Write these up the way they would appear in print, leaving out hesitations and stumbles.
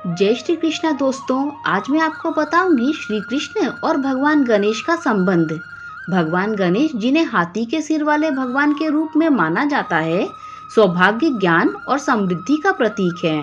जय श्री कृष्णा दोस्तों। आज मैं आपको बताऊंगी श्री कृष्ण और भगवान गणेश का संबंध। भगवान गणेश, जिन्हें हाथी के सिर वाले भगवान के रूप में माना जाता है, सौभाग्य, ज्ञान और समृद्धि का प्रतीक है।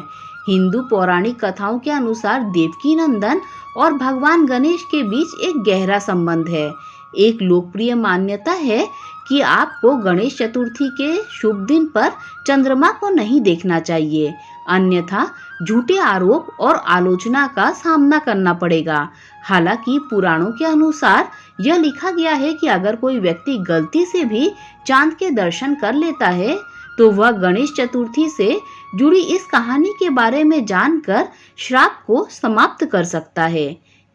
हिंदू पौराणिक कथाओं के अनुसार देवकी नंदन और भगवान गणेश के बीच एक गहरा संबंध है। एक लोकप्रिय मान्यता है कि आपको गणेश चतुर्थी के शुभ दिन पर चंद्रमा को नहीं देखना चाहिए, अन्यथा झूठे आरोप और आलोचना का सामना करना पड़ेगा। हालांकि पुराणों के अनुसार यह लिखा गया है कि अगर कोई व्यक्ति गलती से भी चांद के दर्शन कर लेता है तो वह गणेश चतुर्थी से जुड़ी इस कहानी के बारे में जानकर श्राप को समाप्त कर सकता है।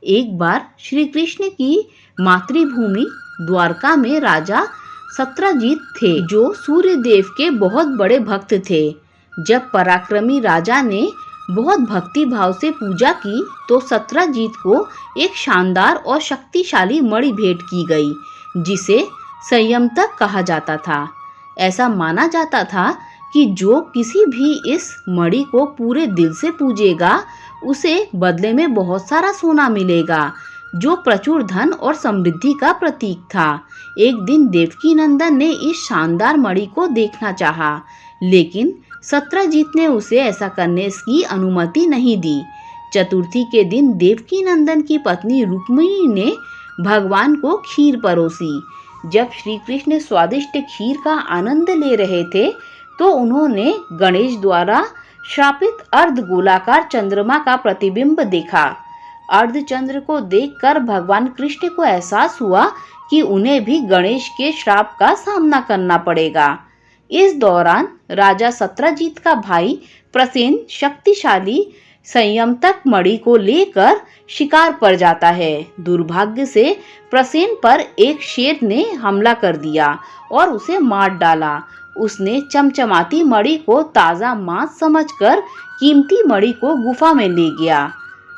एक बार श्री कृष्ण की मातृभूमि द्वारका में राजा सत्यजीत थे, जो सूर्य देव के बहुत बड़े भक्त थे। जब पराक्रमी राजा ने बहुत भक्ति भाव से पूजा की तो सत्यजीत को एक शानदार और शक्तिशाली मणि भेंट की गई, जिसे संयमतक कहा जाता था। ऐसा माना जाता था कि जो किसी भी इस मणि को पूरे दिल से पूजेगा उसे बदले में बहुत सारा सोना मिलेगा, जो प्रचुर धन और समृद्धि का प्रतीक था। एक दिन देवकी नंदन ने इस शानदार मणि को देखना चाहा, लेकिन सत्यजीत ने उसे ऐसा करने की अनुमति नहीं दी। चतुर्थी के दिन देवकी नंदन की पत्नी रुक्मिणी ने भगवान को खीर परोसी। जब श्री कृष्ण स्वादिष्ट खीर का आनंद ले रहे थे तो उन्होंने गणेश द्वारा श्रापित अर्ध गोलाकार चंद्रमा का प्रतिबिंब देखा। अर्धचंद्र को देखकर भगवान कृष्ण को एहसास हुआ कि उन्हें भी गणेश के श्राप का सामना करना पड़ेगा। इस दौरान राजा सत्यजीत का भाई प्रसेन शक्तिशाली संयमतक मणि को लेकर शिकार पर जाता है। दुर्भाग्य से प्रसेन पर एक शेर ने हमला कर दिया और उसे मार डाला। उसने चमचमाती मणि को ताजा मांस समझकर कीमती मणि को गुफा में ले गया।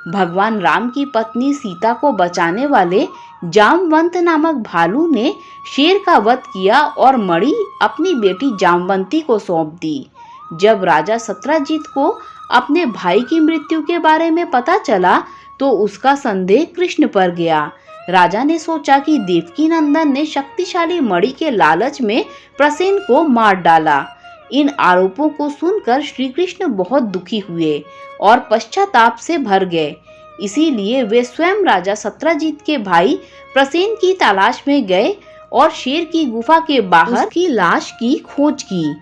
भगवान राम की पत्नी सीता को बचाने वाले जामवंत नामक भालू ने शेर का वध किया और मणि अपनी बेटी जामवंती को सौंप दी। जब राजा सत्यजीत को अपने भाई की मृत्यु के बारे में पता चला तो उसका संदेह कृष्ण पर गया। राजा ने सोचा कि देवकी नंदन ने शक्तिशाली मणि के लालच में प्रसेन को मार डाला। इन आरोपों को सुनकर श्री कृष्ण बहुत दुखी हुए और पश्चाताप से भर गए। इसीलिए वे स्वयं राजा सत्यजीत के भाई प्रसेन की तलाश में गए और शेर की गुफा के बाहर उसकी लाश की खोज की।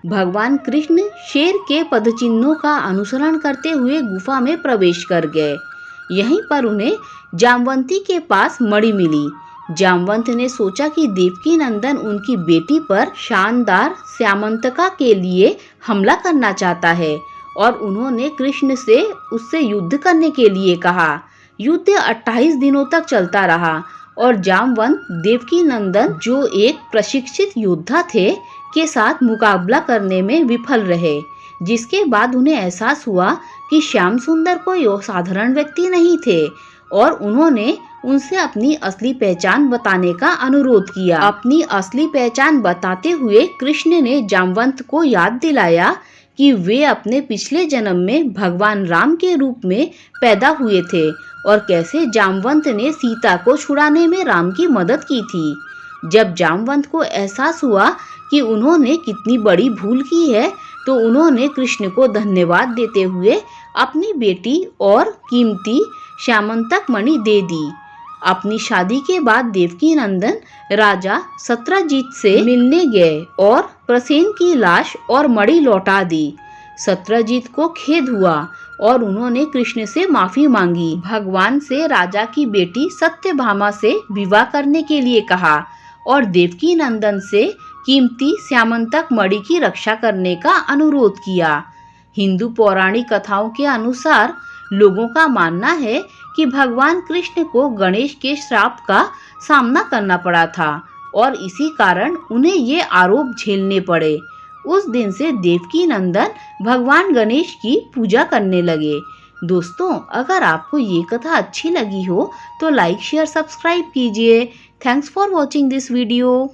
भगवान कृष्ण शेर के पदचिन्हों का अनुसरण करते हुए गुफा में प्रवेश कर गए। यहीं पर उन्हें जामवंती के पास मणि मिली। जामवंत ने सोचा कि देवकी नंदन उनकी बेटी पर शानदार स्यामंतका के लिए हमला करना चाहता है और उन्होंने कृष्ण से उससे युद्ध करने के लिए कहा। युद्ध 28 दिनों तक चलता रहा और जामवंत देवकी नंदन, जो एक प्रशिक्षित योद्धा थे, के साथ मुकाबला करने में विफल रहे। जिसके बाद उन्हें एहसास हुआ कि श्याम सुंदर कोई साधारण व्यक्ति नहीं थे और उन्होंने उनसे अपनी असली पहचान बताने का अनुरोध किया। अपनी असली पहचान बताते हुए कृष्ण ने जामवंत को याद दिलाया कि वे अपने पिछले जन्म में भगवान राम के रूप में पैदा हुए थे और कैसे जामवंत ने सीता को छुड़ाने में राम की मदद की थी। जब जामवंत को एहसास हुआ कि उन्होंने कितनी बड़ी भूल की है तो उन्होंने कृष्ण को धन्यवाद देते हुए अपनी बेटी और कीमती श्यामंतक मणि दे दी। अपनी शादी के बाद देवकी नंदन राजा सत्यजीत से मिलने गए और प्रसेन की लाश और मणि लौटा दी। सत्यजीत को खेद हुआ और उन्होंने कृष्ण से माफी मांगी। भगवान से राजा की बेटी सत्यभामा से विवाह करने के लिए कहा और देवकी नंदन से कीमती स्यामंतक मणि की रक्षा करने का अनुरोध किया। हिंदू पौराणिक कथाओं के अनुसार लोगों का मानना है कि भगवान कृष्ण को गणेश के श्राप का सामना करना पड़ा था और इसी कारण उन्हें ये आरोप झेलने पड़े। उस दिन से देवकी नंदन भगवान गणेश की पूजा करने लगे। दोस्तों, अगर आपको ये कथा अच्छी लगी हो तो लाइक, शेयर, सब्सक्राइब कीजिए। Thanks for watching this video.